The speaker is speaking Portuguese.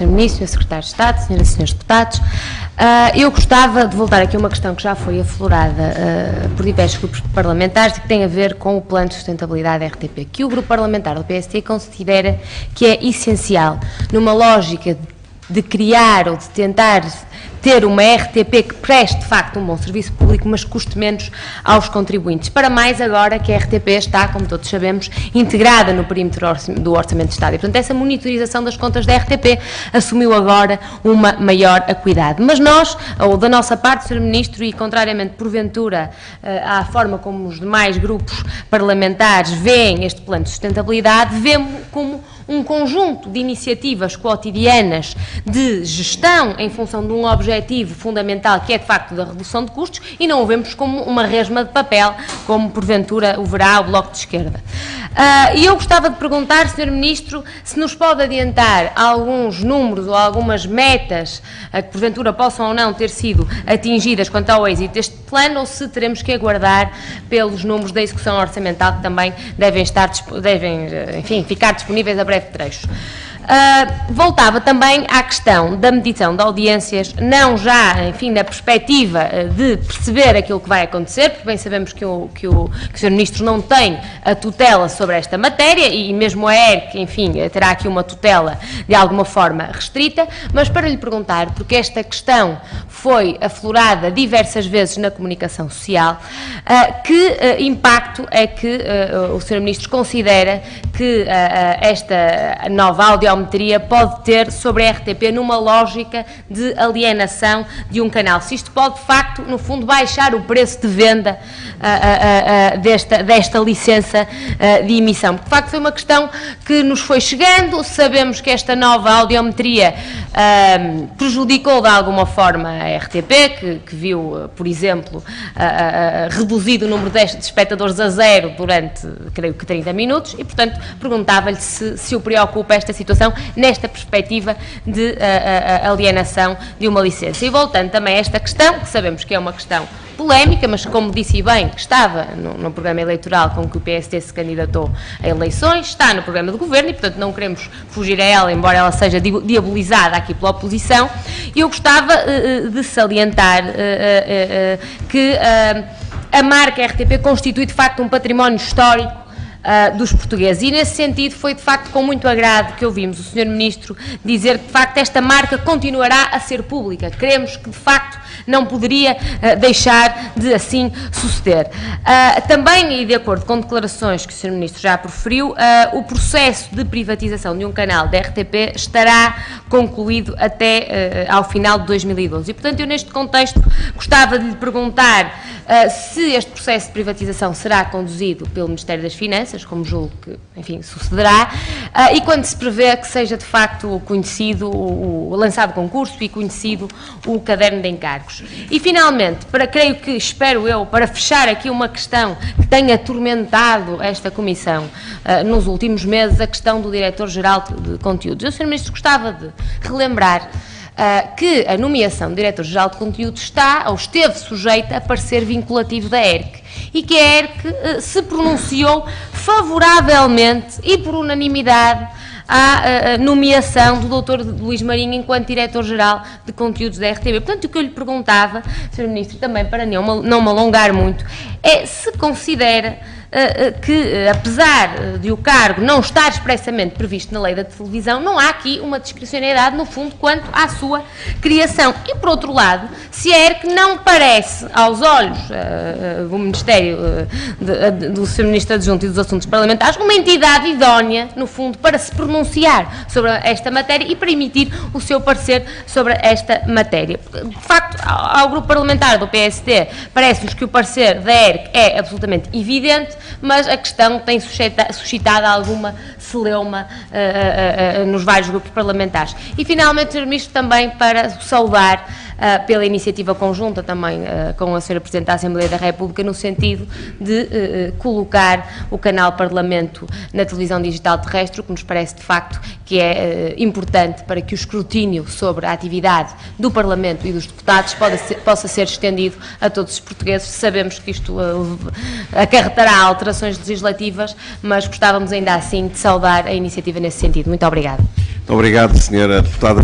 Sr. Ministro, Sr. Secretário de Estado, Senhoras e Senhores Deputados, eu gostava de voltar aqui a uma questão que já foi aflorada por diversos grupos parlamentares e que tem a ver com o Plano de Sustentabilidade da RTP, que o Grupo Parlamentar do PST considera que é essencial, numa lógica de criar ou de tentar ter uma RTP que preste, de facto, um bom serviço público, mas custe menos aos contribuintes. Para mais agora que a RTP está, como todos sabemos, integrada no perímetro do Orçamento de Estado. E, portanto, essa monitorização das contas da RTP assumiu agora uma maior acuidade. Mas nós, ou da nossa parte, Sr. Ministro, e contrariamente, porventura, à forma como os demais grupos parlamentares veem este plano de sustentabilidade, vemos como um conjunto de iniciativas quotidianas de gestão em função de um objetivo fundamental que é, de facto, da redução de custos e não o vemos como uma resma de papel, como, porventura, o verá o Bloco de Esquerda. E eu gostava de perguntar, Sr. Ministro, se nos pode adiantar alguns números ou algumas metas que, porventura, possam ou não ter sido atingidas quanto ao êxito deste plano ou se teremos que aguardar pelos números da execução orçamental que também devem ficar disponíveis a breve trecho. Voltava também à questão da medição de audiências, não já, enfim, na perspectiva de perceber aquilo que vai acontecer, porque bem sabemos que o Sr. Ministro não tem a tutela sobre esta matéria e mesmo a ERC, enfim, terá aqui uma tutela de alguma forma restrita, mas para lhe perguntar, porque esta questão foi aflorada diversas vezes na comunicação social, que impacto é que o Sr. Ministro considera que esta nova audiometria pode ter sobre a RTP numa lógica de alienação de um canal. Se isto pode, de facto, no fundo, baixar o preço de venda desta licença de emissão. Porque, de facto, foi uma questão que nos foi chegando, sabemos que esta nova audiometria prejudicou de alguma forma a RTP, que viu, por exemplo, reduzido o número de espectadores a zero durante, creio que 30 minutos, e, portanto, perguntava-lhe se o preocupa esta situação nesta perspectiva de alienação de uma licença. E voltando também a esta questão, que sabemos que é uma questão polémica, mas como disse bem, que estava no programa eleitoral com que o PST se candidatou a eleições, está no programa do Governo e, portanto, não queremos fugir a ela, embora ela seja diabolizada aqui pela oposição, e eu gostava de salientar que a marca RTP constitui, de facto, um património histórico dos portugueses e nesse sentido foi de facto com muito agrado que ouvimos o Sr. Ministro dizer que de facto esta marca continuará a ser pública. Queremos que de facto não poderia deixar de assim suceder. Também, e de acordo com declarações que o Sr. Ministro já proferiu, o processo de privatização de um canal da RTP estará concluído até ao final de 2012 e, portanto, eu neste contexto gostava de lhe perguntar se este processo de privatização será conduzido pelo Ministério das Finanças, como julgo que, enfim, sucederá, e quando se prevê que seja de facto conhecido, lançado concurso e conhecido o caderno de encargos. E finalmente, espero eu, para fechar aqui uma questão que tem atormentado esta Comissão nos últimos meses, a questão do Diretor-Geral de Conteúdos. Eu, Sr. Ministro, gostava de relembrar que a nomeação do Diretor-Geral de Conteúdos está ou esteve sujeita a parecer vinculativo da ERC e que a ERC se pronunciou favoravelmente e por unanimidade à nomeação do Dr. Luís Marinho enquanto Diretor-Geral de Conteúdos da RTP. Portanto, o que eu lhe perguntava, Sr. Ministro, também para não me alongar muito, é se considera que, apesar de o cargo não estar expressamente previsto na lei da televisão, não há aqui uma discricionariedade, no fundo, quanto à sua criação. E, por outro lado, se a ERC não parece, aos olhos do Ministério, do Sr. Ministro Adjunto e dos Assuntos Parlamentares, uma entidade idónea, no fundo, para se pronunciar sobre esta matéria e para emitir o seu parecer sobre esta matéria. De facto, ao grupo parlamentar do PST, parece-nos que o parecer da ERC é absolutamente evidente, mas a questão tem suscitado alguma celeuma nos vários grupos parlamentares. E, finalmente, Sr. Ministro, também para saudar pela iniciativa conjunta também com a Sra. Presidente da Assembleia da República, no sentido de colocar o canal Parlamento na televisão digital terrestre, o que nos parece, de facto, que é importante para que o escrutínio sobre a atividade do Parlamento e dos deputados possa ser estendido a todos os portugueses. Sabemos que isto acarretará alterações legislativas, mas gostávamos ainda assim de saudar a iniciativa nesse sentido. Muito obrigada. Muito obrigado, Sra. Deputada.